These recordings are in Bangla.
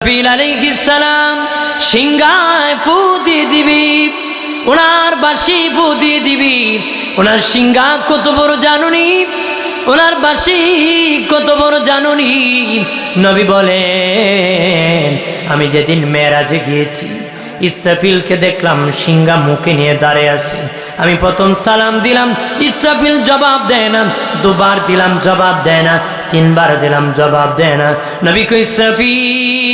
ইসরাফিল আলাইহিস সালাম সিংহায় ফু দিয়ে দিবি, ওনার বাঁশি ফু দিয়ে দিবি। ওনার সিংহা কত বড় জানুনি, ওনার বাঁশি কত বড় জানুনি। নবী বলেন, আমি যেদিন মেরাজে গিয়েছি ইসরাফিলকে দেখলাম সিংহা মুখে নিয়ে দাঁড়িয়ে আছে। আমি প্রথম সালাম দিলাম, ইসরাফিল জবাব দেয় না। দুবার দিলাম, জবাব দেয় না। তিনবার দিলাম, জবাব দেয় না। নবী কই, ইসরাফিল,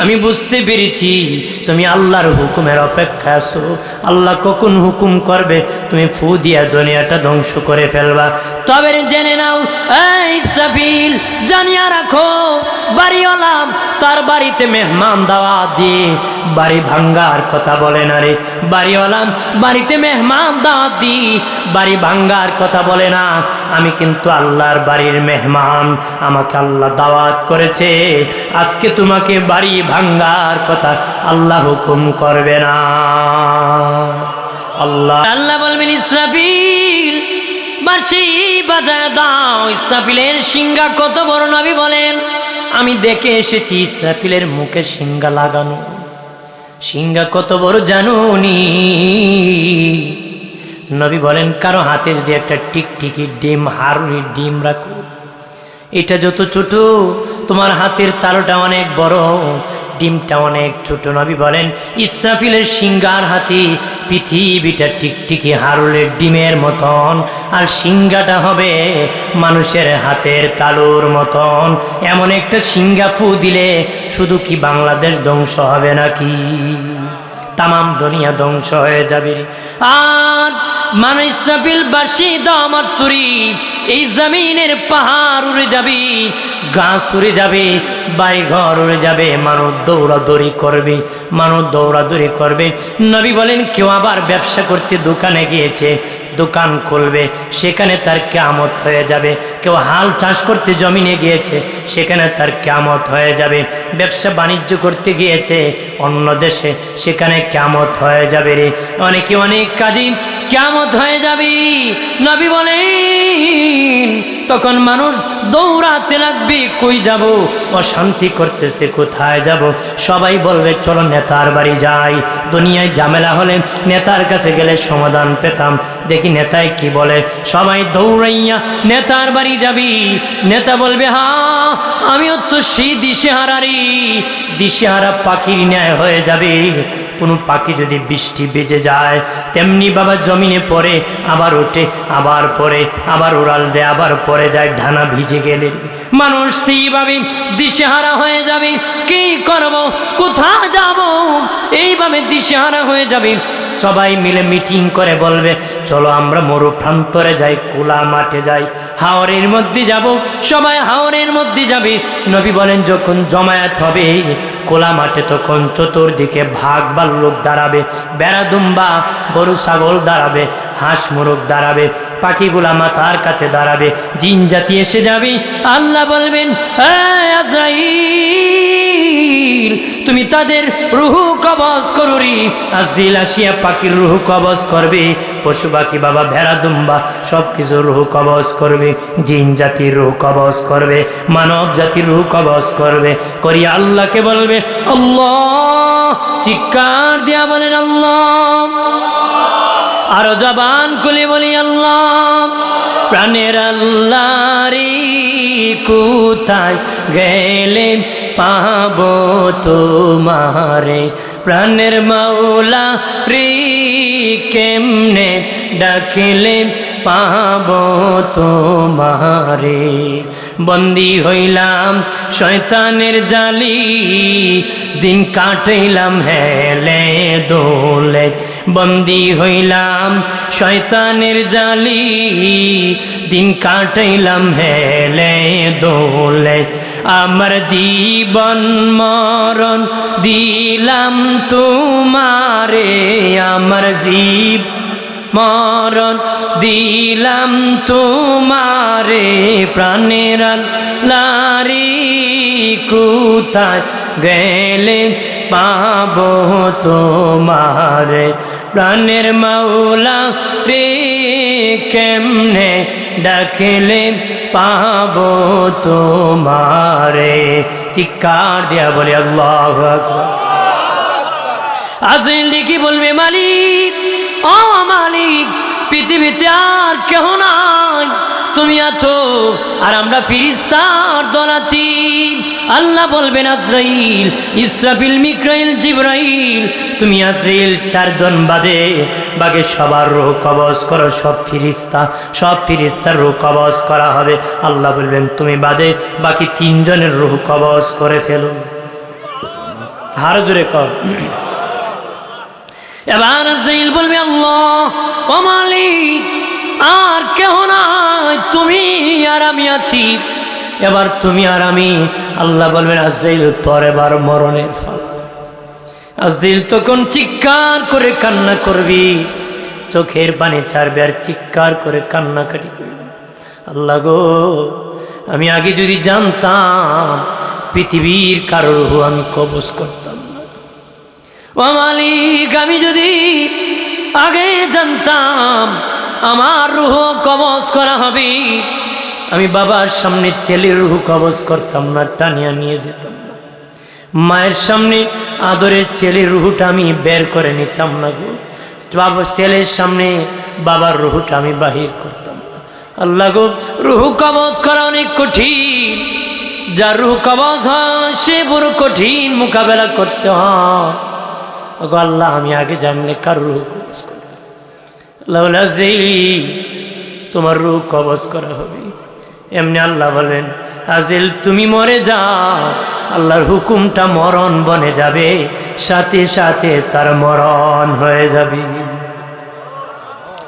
আমি বুঝতে পেরেছি তুমি আল্লাহর হুকুমের অপেক্ষা আছো। আল্লাহ কখন হুকুম করবে তুমি ফু দিয়া দুনিয়াটা ধ্বংস করে ফেলবা। তবে জেনে নাও এই ইসরাফিল, জানিয়া রাখো, বাড়িওয়ালা তার বাড়িতে মেহমান দাওয়াত দিয়ে বাড়ি ভাঙ্গার কথা বলে না রে। বাড়িওয়ালা বাড়িতে মেহমান দাওয়াত দি বাড়ি ভাঙ্গার কথা বলে না। আমি কিন্তু আল্লাহর বাড়ির মেহমান, আমাকে আল্লাহ দাওয়াত করেছে, আজকে তোমাকে বাড়ি ভাঙ্গার কথা আল্লাহ হুকুম করবে না। আল্লাহ বলবেন, ইসরাফিল বাঁশি বাজায় দাও। ইসরাফিলের সিংহা কত বড়, নবী বলেন আমি দেখে এসেছি ইসরাফিলের মুখে সিংহা লাগানো। সিংহা কত বড় জানুনি। নবী বলেন, কারো হাতে যদি একটা টিকটিকি ডিম, হারুনির ডিম রাখো, এটা যত ছোট তোমার হাতের তালুটা অনেক বড়, ডিমটা অনেক ছোট। নবী বলেন, ইসরাফিলের সিংহার হাতি পৃথিবীটা টিকটিকি হারুলের ডিমের মতন, আর সিংহাটা হবে মানুষের হাতের তালুর মতন। এমন একটা সিংহা ফু দিলে শুধু কি বাংলাদেশ ধ্বংস হবে নাকি? তামাম দুনিয়া ধ্বংস হয়ে যাবে। আর মানুষ ইসরাফিল বাঁশি দাও আমার তুরি, এই জমিনের পাহাড় উড়ে যাবে, গাছ উড়ে যাবে, বাড়ি ঘর উড়ে যাবে, মানুষ দৌড়াদৌড়ি করবে, মানুষ দৌড়াদৌড়ি করবে। নবী বলেন, কেউ আবার ব্যবসা করতে দোকানে গিয়েছে, দোকান খুলবে, সেখানে তার কিয়ামত হয়ে যাবে। কেউ হাল চাষ করতে জমিনে গিয়েছে, সেখানে তার কিয়ামত হয়ে যাবে। ব্যবসা বাণিজ্য করতে গিয়েছে অন্য দেশে, সেখানে কিয়ামত হয়ে যাবে রে। অনেকে অনেক কাজে কিয়ামত হয়ে যাবে। নবী বলেন, তখন মানুষ দৌড়াতে লাগবে, কই যাব, অশান্তি করতেছে, কোথায় যাব? সবাই বলবে চলো নেতার বাড়ি যাই। দুনিয়ায় ঝামেলা হলে নেতার কাছে গেলে সমাধান পেতাম। দেখি নেতায় কি বলে। সবাই দৌড়াইয়া নেতার বাড়ি যাবি। নেতা বলবে, হ্যাঁ আমিও তো সেই দিশেহারারই, দিশেহারা পাখির ন্যায় হয়ে যাবে। কোনো পাখি যদি বৃষ্টি বেজে যায়, তেমনি বাবা জমিনে পড়ে, আবার ওঠে, আবার পড়ে, আবার উড়াল দেয়, আবার পড়ে যায়, ঢানা ভিজে গেলে মানুষ এইভাবে দিশেহারা হয়ে যাবে। কি করব, কোথায় যাব, এইভাবে দিশেহারা হয়ে যাবে। সবাই মিলে মিটিং করে বলবে, চলো আমরা মরুপ্রান্তরে যাই, খোলা মাঠে যাই, হাওরের মধ্যে যাব। সবাই হাওরের মধ্যে যাবে। নবী বলেন, যখন জমায়েত হবে খোলা মাঠে, তখন চতুর্দিকে ভাগ লোক দাঁড়াবে, বেড়া দুম্বা গরু ছাগল দাঁড়াবে, হাঁস মুরগ দাঁড়াবে, পাখিগুলা মাথার কাছে দাঁড়াবে, জিন জাতি এসে যাবে। আল্লাহ বলবেন, আজরাইল তুমি তাদের রুহু কবজ করুরি। আজরাইল আসিয়া পাখির রুহু কবজ করবে, পশু পাখি বাবা ভেড়া দুম্বা সব কিছু রুহু কবজ করবে, জিন জাতির রুহু কবজ করবে, মানব জাতির রুহু কবজ করবে। করিয়া আল্লাহকে বলবে আল্লাহ, চিৎকার দিয়া বলেন আল্লাহ, আরো জবান খুলে বলি আল্লাহ। প্রাণের আল্লাহ রে কোথায় গেলে পাব তোমারে, প্রাণের মাওলা রে কেমনে ডাকিলে পাব তোমারে। বন্দী হইলাম শয়তানের জালি, দিন কাটাইলাম হেলে দোলে। বন্দী হইলাম শয়তানের জালি, দিন কাটাইলাম হেলে দোলে। আমার জীবন মরণ দিলাম তোমারে, আমার জীব মরণ দিলাম তোমারে। প্রাণের লারি কোথায় গেলে পাব তোমারে, প্রাণের মাওলা রে কেমনে ডাকলে পাবো তোমারে। চিৎকার দিয়া বলে আল্লাহু আকবার। আজরাইল কি বলবে, মালিক ও মালিক, পৃথিবীতে আর কেহ নাই, তুমি আছো আর আমরা ফিরিস্তার দল আছি। আল্লাহ বলবেন, আজরাইল, ইসরাফিল, মিকাইল, জিবরাইল, তুমি আজরাইল 4 জন বাদে বাকি সবার রূহ কবজ করো। সব ফিরিস্তার রূহ কবজ করা হবে। আল্লাহ বলবেন, তুমি বাদে বাকি 3 জনের রূহ কবজ করে ফেলো। হার জোরে কর। এবার আজরাইল বলবে, আল্লাহ ও মালিক, আর কেহ নাই, তুমি আর আমি আছি, এবার তুমি আর আমি। আল্লাহ বলবেন, আজরাইল তোর এবার মরণের ফালা। আজরাইল তখন চিৎকার করে কান্না করবি, চোখের পানি ছাড়বে আর চিৎকার করে কান্নাকাটি করবি। আল্লাহ গো, আমি আগে যদি জানতাম পৃথিবীর কারোর রূহ আমি কবজ করতাম না। ও মালিক, আমি যদি আগে জানতাম আমার রূহ কবজ করা হবে, আমি বাবার সামনে ছেলের রূহ কবজ করতাম না, টানিয়া নিয়ে যেতাম না। মায়ের সামনে আদরের ছেলের রূহটা আমি বের করে নিতাম না গো। ছেলের সামনে বাবার রূহটা আমি বাহির করতাম না। আল্লাহ গো, রূহ কবজ করা অনেক কঠিন। যার রূহ কবজ হয় সে বড় কঠিন মোকাবেলা করতে হয়। আল্লাহ, আমি আগে জানলে কার রূহ কবজ করব। আল্লাহ বলে, আজরাইল তোমার রূহ কবজ করা হবে। এমনি আল্লাহ বলেন, আজরাইল তুমি মরে যাও, আল্লাহর হুকুমটা মরণ বনে যাবে, সাথে সাথে তার মরণ হয়ে যাবে।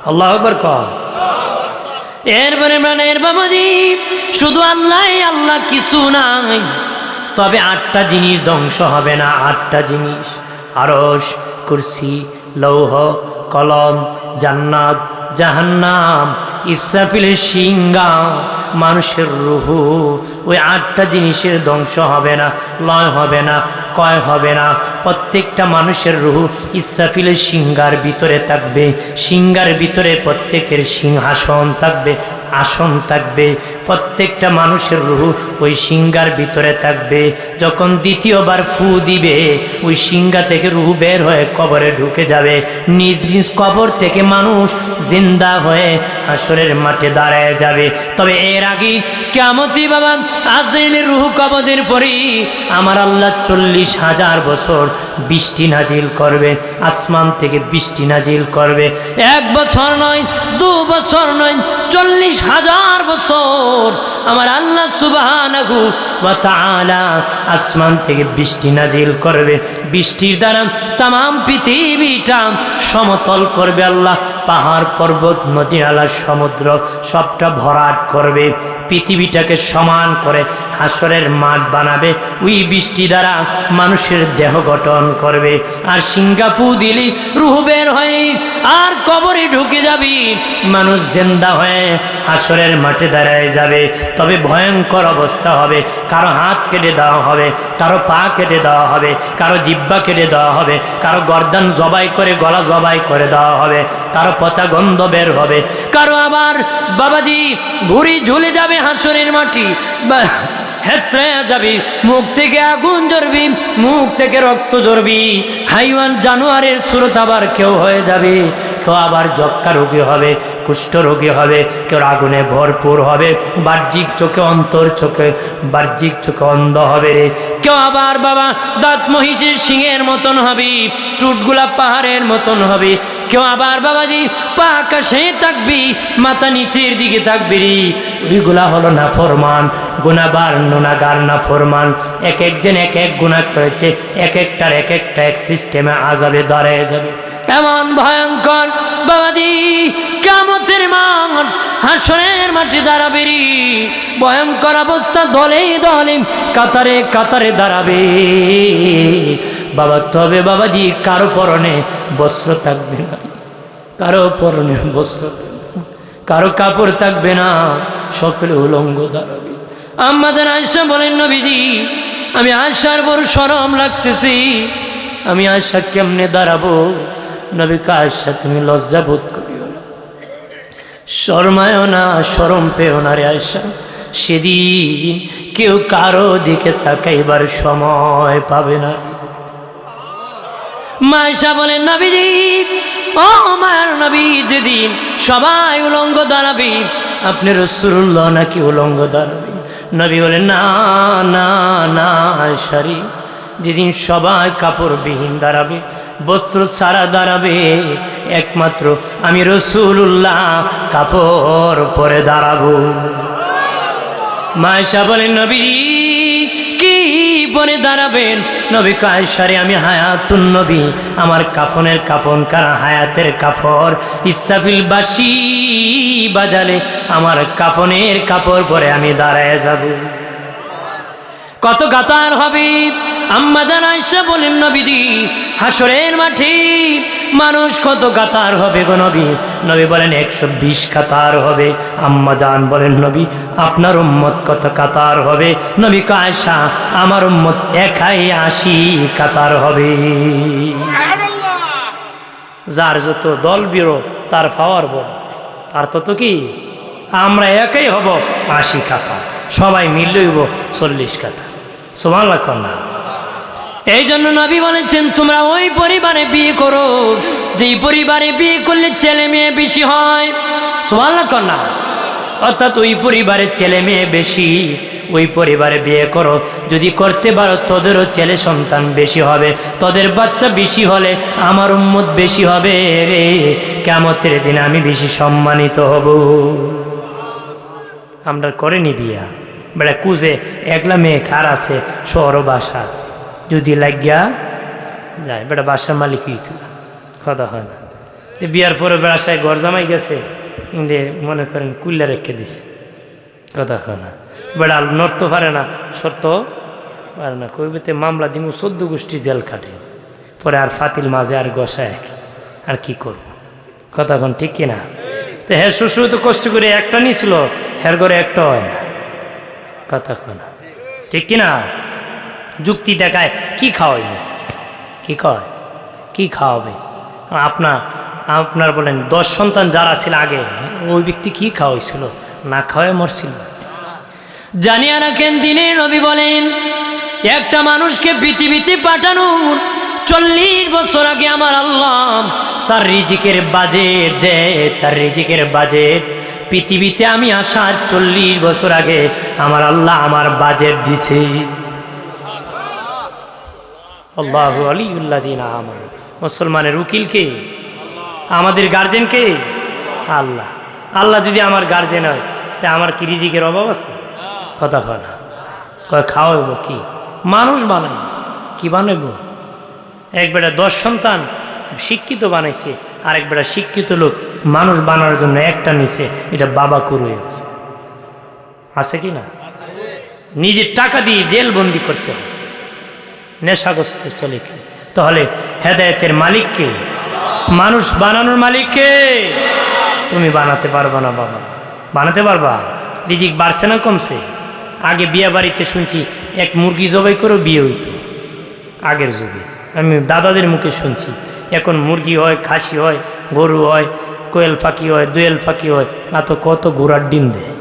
আল্লাহু আকবার কর। এরপরে প্রাণের বাবাজি, শুধু আল্লাহ আল্লাহ কিছু নাই, তবে 8টা জিনিস ধ্বংস হবে না। 8টা জিনিস: আরশ, কুরসি, লৌহ, কলম, জান্নাত, জাহান্নাম, ইসরাফিলের সিংহা, মানুষের রূহ। ওই 8টা জিনিসের ধ্বংস হবে না, লয় হবে না, ক্ষয় হবে না। প্রত্যেকটা মানুষের রূহ ইসরাফিলের সিংহার ভিতরে থাকবে। সিংহার ভিতরে প্রত্যেকের সিংহাসন থাকবে, আসন থাকবে। প্রত্যেকটা মানুষের রূহ ওই সিংহার ভিতরে থাকবে। যখন দ্বিতীয়বার ফু দিবে, ওই সিংহা থেকে রূহ বের হয়ে কবরে ঢুকে যাবে। নিজ নিজ কবর থেকে মানুষ জিন্দা হয়ে হাসরের মাঠে দাঁড়ায় যাবে। তবে এর আগে কিয়ামতি বাবা, আজরাইলের রূহ কবজের পরেই আমার আল্লাহ 40,000 বছর বৃষ্টি নাজিল করবে। আসমান থেকে বৃষ্টি নাজিল করবে। 1 বছর নয়, 2 বছর নয়, 40,000 বছর আমার আল্লাহ সুবহানাহু ওয়া তাআলা আসমান থেকে বৃষ্টি নাজিল করবে। বৃষ্টির দ্বারা তাম পৃথিবীটা সমতল করবে আল্লাহ। পাহাড়, পর্বত, নদী, নালা, সমুদ্র সবটা ভরাট করবে। পৃথিবীটাকে সমান করে হাসরের মাঠ বানাবে। ওই বৃষ্টি দ্বারা মানুষের দেহ গঠন করবে। আর সিংহাফু দিলি রূহ বের হয়ে আর কবরে ঢুকে যাবি। মানুষ জিন্দা হয়ে হাসরের মাঠে দাঁড়ায় যাবে। তবে ভয়ঙ্কর অবস্থা হবে। কারো হাত কেটে দেওয়া হবে, কারো পা কেটে দেওয়া হবে, কারো জিহ্বা কেটে দেওয়া হবে, কারো গর্দান জবাই করে গলা জবাই করে দেওয়া হবে, কারো পচা গন্ধ বের হবে, কারো আবার বাবাজি ভুঁড়ি ঝুলে যাবে হাসরের মাটি, হেসড়ে যাবি, মুখ থেকে আগুন জ্বরবি, মুখ থেকে রক্ত জ্বরবি। হাইওয়ান জানোয়ারের সুরত আবার কেউ হয়ে যাবে। কেউ আবার যক্কা রোগী হবে, কুষ্ঠ রোগী হবে, কেউ আগুনে ভরপুর হবে, বাহ্যিক চোখে অন্তর চোখে, বাহ্যিক চোখে অন্ধ হবে রে। কেউ আবার বাবা দাঁত মহিষের সিংহের মতন হবে, টুটগুলা পাহাড়ের মতন হবে। কেউ আবার বাবাজি পা আকাশে থাকবি, মাথা নিচের দিকে থাকবি রে। ওইগুলা হলো নাফরমান, গুনাহগার, গুনাহগার, নাফরমান। এক একজন এক এক গুনাহ করেছে, এক একটার এক একটা এক সিস্টেমে আযাবে দাঁড়ায় যাবে। এমন ভয়ঙ্কর বাবাজি কিয়ামতের মাঠ, হাসরের মাঠে দাঁড়াবে রে। ভয়ঙ্কর অবস্থা, দলে দলে কাতারে কাতারে দাঁড়াবে বাবা। তবে বাবাজি কারো পরনে বস্ত্র থাকবে না, কারো পরনে বস্ত্র থাকবে না, কারো কাপড় থাকবে না, সকলে উলঙ্গ দাঁড়াবে। আম্মাজান আয়েশা বলেন, নবীজি আমি আয়েশার বড় শরম লাগতেছি, আমি আয়েশা কেমনে দাঁড়াবো? নবী কয় আয়েশা তুমি লজ্জা বোধ করিও না, শরমায়ও না, শরম পেও না রে আয়েশা। সেদিন কেউ কারো দিকে তাকাইবার সময় পাবে না। মা আয়েশা বলেন নবীজি, ও মায়ের নবী, যেদিন সবাই উলঙ্গ দাঁড়াবে, আপনি রাসূলুল্লাহ নাকি উলঙ্গ দাঁড়াবে? নবী বলেন না না না আয়েশা রে, যেদিন সবাই কাপড়বিহীন দাঁড়াবে, বস্ত্র ছাড়া দাঁড়াবে, একমাত্র আমি রাসূলুল্লাহ কাপড় পরে দাঁড়াবো। মা আয়েশা বলেন নবীজি কি পরে দাঁড়াবেন? নবী কয় আয়েশা রে, আমি হায়াতুন নবী, আমার কাফনের কাফন কারা হায়াতের কাপড়, ইসরাফিল বাঁশি বাজালে আমার কাফনের কাপড় পরে আমি দাঁড়ায় যাব। কত কাতার হবে? আম্মা জান আয়েশা বলেন নবীজি হাসরের মাঠে মানুষ কত কাতার হবে গো নবী? নবী বলেন 120 কাতার হবে। আম্মা জান বলেন নবী আপনার উম্মত কত কাতার হবে? নবী কয় আয়েশা আমার উম্মত 81 কাতার হবে। যার যত দল বিরো তার পাওয়ার বল, আর তত কি আমরা একাই হব 80 কাতার, সবাই মিললে হইব 40 কাতার। সুবহানাল্লাহ কন্যা। এই জন্য নবী বলেছেন তোমরা ওই পরিবারে বিয়ে করো যেই পরিবারে বিয়ে করলে ছেলে মেয়ে বেশি হয়। সুবহানাল্লাহ কন্যা। অর্থাৎ ওই পরিবারে ছেলে মেয়ে বেশি, ওই পরিবারে বিয়ে করো। যদি করতে পারো তোদেরও ছেলে সন্তান বেশি হবে, তোদের বাচ্চা বেশি হলে আমার উম্মত বেশি হবে, কিয়ামতের দিন আমি বেশি সম্মানিত হব। আমরা করিনি বিয়া, বেড়া কুজে একলা মেয়ে খার আছে, শহর বাসা আছে, যদি লাগিয়া যায় বেটা বাসার মালিক হইতো কথা হয় না। বিয়ার পরে বাসায় ঘর জামাই গেছে, মনে করেন কুল্লা রেখে দিছে, কথা হয় না। বেড়া নড়তে পারে না, শর্ত পারে না, কইবেতে মামলা দিমু 14 গোষ্ঠী জেল কাটে, পরে আর ফাতিল মাঝে আর গসায় আর কি করব, কথা কন ঠিক কিনা? তো হ্যাঁ শ্বশুর তো কষ্ট করে একটা নিয়েছিল, হের ঘরে একটা হয় না, কথা কন ঠিক কিনা? যুক্তি দেখায় কি খাওয়াইবে, কি কয় কি খাওয়াবে? আপনার বলেন 10 সন্তান যারা ছিল আগে, ওই ব্যক্তি কি খাওয়াইছিল? না খাওয়াই মরছিল। জানিয়া রাখেন দিনের নবী বলেন একটা মানুষকে পৃথিবীতে পাঠানোর 40 বছর আগে আমার আল্লাহ তার রিজিকের বাজেট দেয়। তার রিজিকের বাজেট পৃথিবীতে আমি আসার 40 বছর আগে আমার আল্লাহ আমার বাজেট দিছে। আল্লাহু আলিউল্লাযিনা আমানু। মুসলমানের উকিল কে? আমাদের গার্জেন কে? আল্লাহ। আল্লাহ যদি আমার গার্জেন হয় তা আমার কি রিজিকের অভাব আছে? কথা হয় না। কয় খাওয়াইব কি? মানুষ বানাই, কি বানাইব? এক বেটা 10 সন্তান শিক্ষিত বানাইছে, আর এক বেটা শিক্ষিত লোক মানুষ বানানোর জন্য একটা নিছে, এটা বাবা কুরুয়ে আছে, আছে কি না? নিজের টাকা দিয়ে জেলবন্দি করতে হবে, নেশাগ্রস্ত চলে কি? তাহলে হেদায়েতের মালিককে, মানুষ বানানোর মালিককে তুমি বানাতে পারবা না বাবা, বানাতে পারবা? রিজিক বাড়ছে না কমছে? আগে বিয়ে বাড়িতে শুনছি এক মুরগি জবাই করে বিয়ে হইতো, আগের যুগে আমি দাদাদের মুখে শুনছি। এখন মুরগি হয়, খাসি হয়, গরু হয়, কোয়েল ফাঁকি হয়, দোয়েল ফাঁকি হয়, না তো কত ঘোড়ার ডিম দেয়।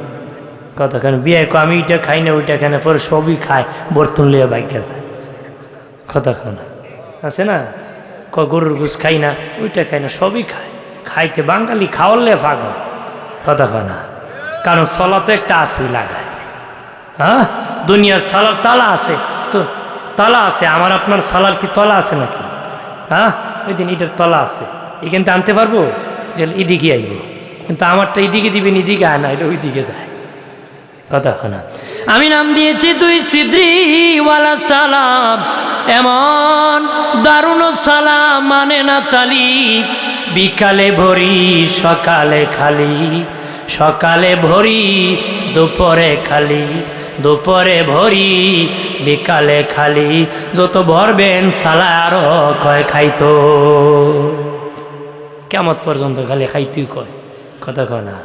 কতক্ষণ বিয়ে আমি ওইটা খাই না ওইটা খাই না, পরে সবই খায়, বর্তন লিয়ে বাইকে যায়, কতক্ষণ আছে না? গরুর গুছ খাই না ওইটা খাই না, সবই খায়, খাইতে বাঙালি খাওয়ালে পাগল, কতক্ষণ না? কারণ সলা তো একটা আসি লাগায়। হ্যাঁ, দুনিয়ার সালার তালা আছে তো, তলা আছে, আমার আপনার সালার কি তলা আছে নাকি? হ্যাঁ, ওই দিন এটার তলা আছে, এখানটা আনতে পারবো, এদিকে আইব, কিন্তু আমারটা এদিকে দিবেন, এদিকে আয় না, এটা ওই দিকে যায়, কথা না। আমি নাম দিয়েছি 2 সিদ্রিওয়ালা সালাম, এমন দারুণ সালাম মানে না তালি, বিকালে ভরি সকালে খালি, সকালে ভরি দুপুরে খালি, দুপুরে ভরি বিকালে খালি, যত ভরবেন সালা আরো কয় খাইতো, কিয়ামত পর্যন্ত খালি খাইতেই কয়, কথা কয় না।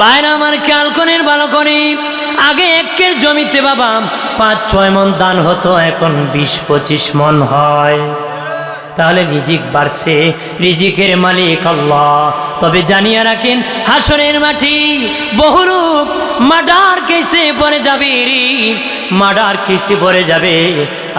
বাইরে আমার খেয়াল করেন ভালো করে, আগে 1 জমিতে বাবা 5-6 মন ধান হতো, এখন 20-25 মন হয়। তাহলে রিজিক বাড়ছে, রিজিকের মালিক আল্লাহ। তবে জানিয়ে রাখেন, হাসরের মাটি বহু লোক মার্ডার কেসে পড়ে যাবে রে, মার্ডার কেসে পড়ে যাবে।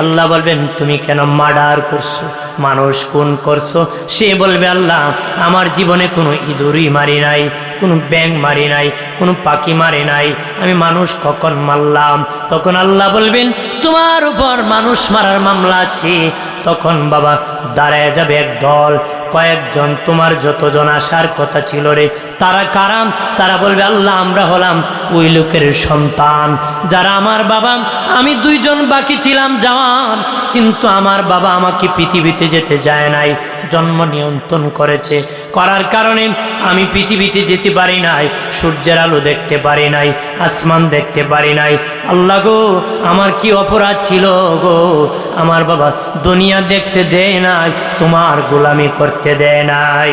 আল্লাহ বলবেন, তুমি কেন মার্ডার করছো, মানুষ খুন করছো? সে বলবে, আল্লাহ আমার জীবনে কোনো ইঁদুরই মারি নাই, কোনো ব্যাঙ মারি নাই, কোনো পাখি মারি নাই, আমি মানুষ কখন মারলাম? তখন আল্লাহ বলবেন, তোমার উপর মানুষ মারার মামলা আছে। তখন বাবা দাঁড়ায় যাবে এক দল, কয়েকজন, তোমার যতজন আসার কথা ছিল রে, তারা কারাম? তারা বলবে, আল্লাহ আমরা হলাম ওই লোকের সন্তান যারা, আমার বাবা, আমি 2 জন বাকি ছিলাম জওয়ান, কিন্তু আমার বাবা আমাকে পৃথিবীতে যেতে যায় নাই, জন্ম নিয়ন্ত্রণ করেছে, করার কারণে আমি পৃথিবীতে যেতে পারি নাই, সূর্যের আলো দেখতে পারি নাই, আসমান দেখতে পারি নাই। আল্লাহ গো, আমার কি অপরাধ ছিল গো? আমার বাবা দুনিয়া দেখতে দেয় নাই, তোমার গোলামি করতে দেয় নাই।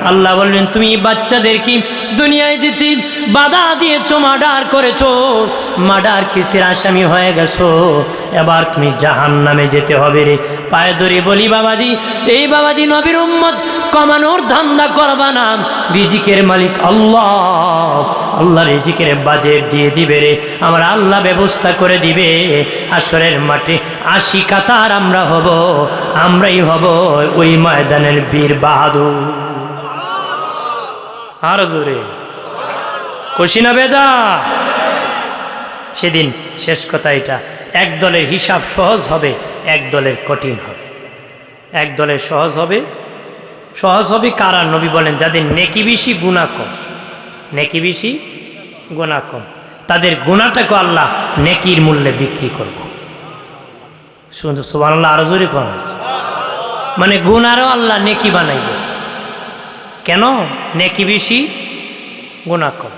আল্লাহ বললেন, তুমি বাচ্চাদের কি দুনিয়ায় যেতে বাধা দিয়েছো, মার্ডার করেছো, মার্ডার কেসের আসামি হয়ে গেছো, এবার তুমি জাহান্নামে যেতে হবে রে। পায়ে ধরে বলি বাবাজি, এই বাবাজি নবীর উম্মত কমানোর ধান্দা করবা না, রিজিকের মালিক আল্লাহ, আল্লাহ রিজিকের বাজেট দিয়ে দিবে রে, আমার আল্লাহ ব্যবস্থা করে দিবে। হাসরের মাঠে 80 কাতার আমরা হব, আমরাই হব ওই ময়দানের বীর বাহাদুর। আর জোরে খুশি না বেজা? সেদিন শেষ কথা এটা, এক দলের হিসাব সহজ হবে, এক দলের কঠিন হবে। এক দলের সহজ হবে কারা? নবী বলেন, যাদের নেকি বেশি গুনাহ কম, নেকি বেশি গুনাহ কম, তাদের গুনাহটাকে আল্লাহ নেকির মূল্যে বিক্রি করব। শুনতে সুবহানাল্লাহ, আরো জোরে কোন, মানে গুনারও আল্লাহ নেকি বানাইব। কেন? নেকি বেশি গুনাহ কম।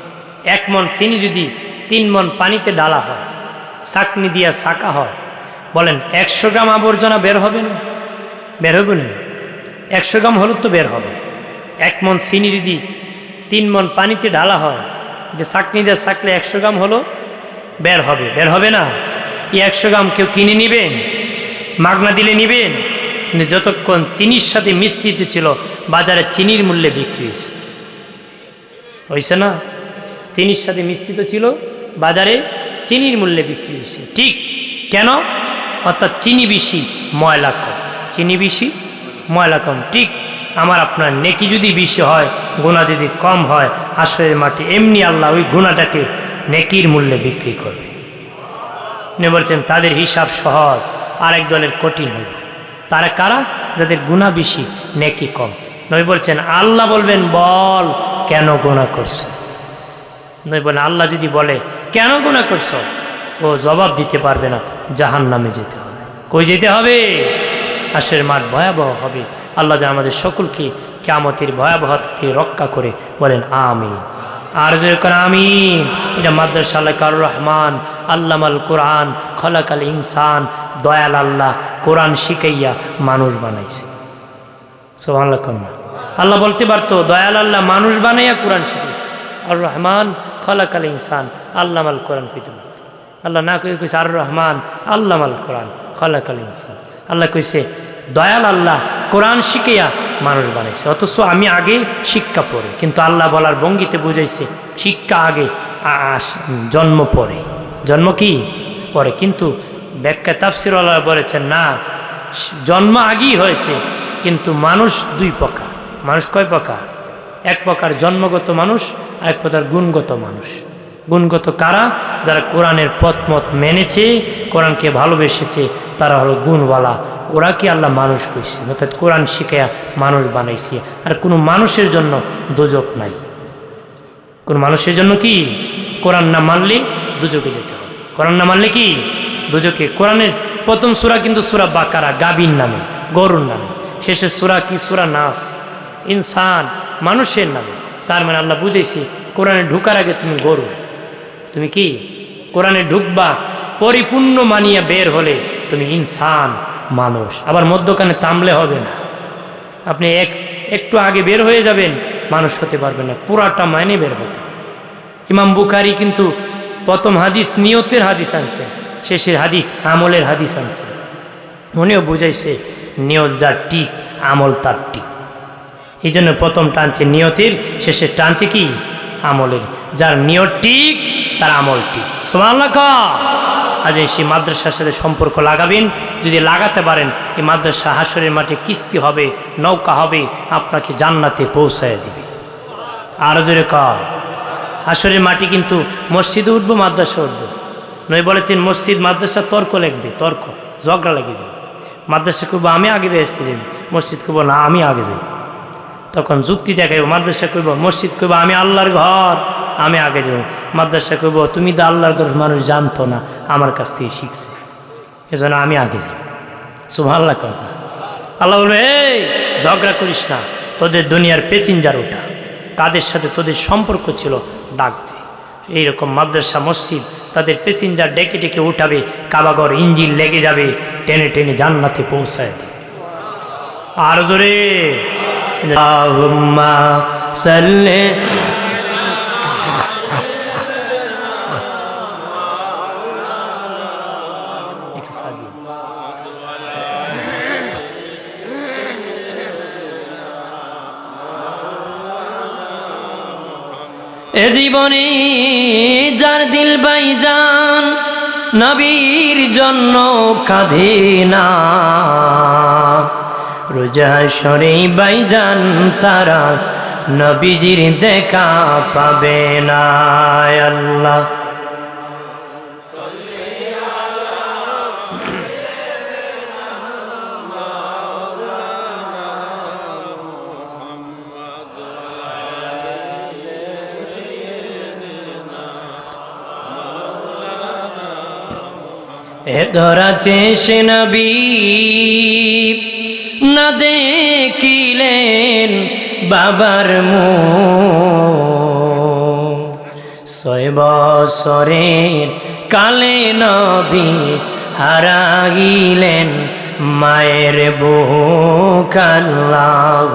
1 মণ চিনি যদি 3 মণ পানিতে ডালা হয়, ছাঁকনি দিয়া ছাঁকা হয়, বলেন 100 গ্রাম আবর্জনা বের হবে না? বের হবে না? 100 গ্রাম হলুদ তো বের হবে। 1 মণ চিনি যদি 3 মণ পানিতে ঢালা হয়, যে ছাঁকনি দিয়ে ছাঁকলে 100 গ্রাম হলো বের হবে, বের হবে না? এই 100 গ্রাম কেউ কিনে নেবেন? মাগনা দিলে নেবেন? কিন্তু যতক্ষণ চিনির সাথে মিশ্রিত ছিল, বাজারে চিনির মূল্যে বিক্রি হয়েছে না? চিনির সাথে মিশ্রিত ছিল, বাজারে চিনির মূল্যে বিক্রি হয়েছে। ঠিক কেন? অর্থাৎ চিনি বেশি ময়লা কম, চিনি বেশি ময়লা কম। ঠিক আমার আপনার নেকি যদি বেশি হয়, গুনাহ যদি কম হয়, হাসরের মাঠে এমনি আল্লাহ ওই গুনাহটাকে নেকির মূল্যে বিক্রি করবে। উনি বলছেন তাদের হিসাব সহজ, আরেক দলের কঠিন হবে। তারা কারা? যাদের গুনাহ বেশি নেকি কম। নবী বলছেন, আল্লাহ বলবেন, বল কেন গুনাহ করছো? নবী বলেন, আল্লাহ যদি বলে কেন গুনাহ করছো, ও জবাব দিতে পারবে না, জাহান্নামে যেতে হবে। কই যেতে হবে? হাসরের মাঠ ভয়াবহ হবে। আল্লাহ যেন আমাদের সকলকে কিয়ামতের ভয়াবহতা থেকে রক্ষা করে, বলেন আমিন। আর যখন আমিন। এটা মাদ্রাসা আল রহমান আল্লামাল কোরআন খলাকাল ইনসান, দয়াল আল্লাহ কোরআন শিখাইয়া মানুষ বানাইছে। সুবহানাল্লাহ। আল্লাহ বলতে পারতো, দয়াল আল্লাহ মানুষ বানাইয়া কোরআন শিখাইছে। আর রহমান খলাকাল ইনসান আল্লামাল কোরআন কইতে পারত। আল্লাহ না কইছে আর রহমান আল্লামাল কোরআন খলাকাল ইনসান। আল্লাহ কইছে দয়াল আল্লাহ কোরআন শিখাইয়া মানুষ বানাইছে। অথচ আমি আগে শিক্ষা পড়ে, কিন্তু আল্লাহ বলার ভঙ্গিতে বুঝাইছে শিক্ষা আগে, জন্ম পরে। জন্ম কি পরে? কিন্তু ব্যাখ্যা তাফসীর আল্লাহ বলেছেন না, জন্ম আগেই হয়েছে, কিন্তু মানুষ 2 প্রকার। মানুষ কয় প্রকার? 1 প্রকার জন্মগত মানুষ, আর 1 প্রকার গুণগত মানুষ। গুণগত কারা? যারা কোরআনের পথমত মেনেছে, কোরআনকে ভালোবেসেছে, তারা হলো গুণওয়ালা। ওরা কি আল্লাহ মানুষ কইছে, অর্থাৎ কোরআন শিখাইয়া মানুষ বানাইছে। আর কোনো মানুষের জন্য দোজক নাই। কোন মানুষের জন্য কি? কোরআন না মানলে দোজকে যেতে হবে। কোরআন না মানলে কি? দোজকে। কোরআনের প্রথম সূরা কিন্তু সূরা বাকারা, গাভীর নামে, গরুর নামে। শেষের সূরা কি? সূরা নাস, ইনসান, মানুষের নামে। তার মানে আল্লাহ বুঝাইছে, কোরআনে ঢুকার আগে তুমি গরু, তুমি কি কোরআনে ঢুকবা, পরিপূর্ণ মানিয়া বের হলে তুমি ইনসান, মানুষ। আবার মধ্যখানে থামলে হবে না। আপনি একটু আগে বের হয়ে যাবেন, মানুষ হতে পারবেন না, পুরাটা মানে বের হতে। ইমাম বুখারী কিন্তু প্রথম হাদিস নিয়তের হাদিস আনছে, শেষের হাদিস আমলের হাদিস আনছে। মনেও বুঝাইছে নিয়ত যার ঠিক আমল তার ঠিক। এই জন্য প্রথম টানছে নিয়তের, শেষে টানছে কি আমলের। যার নিয়ত ঠিক তার আমল ঠিক। সুবহানাল্লাহ। আজ সেই মাদ্রাসার সাথে সম্পর্ক লাগাবেন, যদি লাগাতে পারেন এই মাদ্রাসা হাসরের মাঠে কিস্তি হবে, নৌকা হবে, আপনাকে জান্নাতে পৌঁছায় দিবে। আরও জোরে কর। হাসরের মাটি কিন্তু মসজিদে উঠবো, মাদ্রাসা উঠবো। নই বলেছেন মসজিদ মাদ্রাসা তর্ক লাগবে, তর্ক ঝগড়া লেগে যাবে। মাদ্রাসা করবো আমি আগে আসতে যাবি, মসজিদ করবো না আমি আগে যাই, তখন যুক্তি দেখাইব। মাদ্রাসা করব, মসজিদ করবো আমি আল্লাহর ঘর আমি আগে যাব। মাদ্রাসা করব তুমি তো আল্লাহর ঘর মানুষ জানতো না, আমার কাছ থেকে শিখছে, এজন্য আমি আগে যাই। সুবহানাল্লাহ। আল্লাহ বলবে এই ঝগড়া করিস না, তোদের দুনিয়ার প্যাসেঞ্জার ওটা, কাদের সাথে তোদের সম্পর্ক ছিল ডাক দে। এইরকম মাদ্রাসা মসজিদ তাদের প্যাসেঞ্জার ডেকে ডেকে উঠাবে, কাবাগর ইঞ্জিন লেগে যাবে, টেনে টেনে জান্নাতে পৌঁছায় দেবে। আর জোরে আল্লাহুম্মা সাল্লি। এ জীবনে যার দিল ভাইজান নবীর জন্য কাঁদে না, রোজা সরে ভাইজান তারা নবীজির দেখা পাবে না। আল্লাহ এ ধরাতে সে নবী না দেখিলেন বাবার মুখ, 6 বছরের কালে নবী হারাইলেন মায়ের বুক। আল্লাহ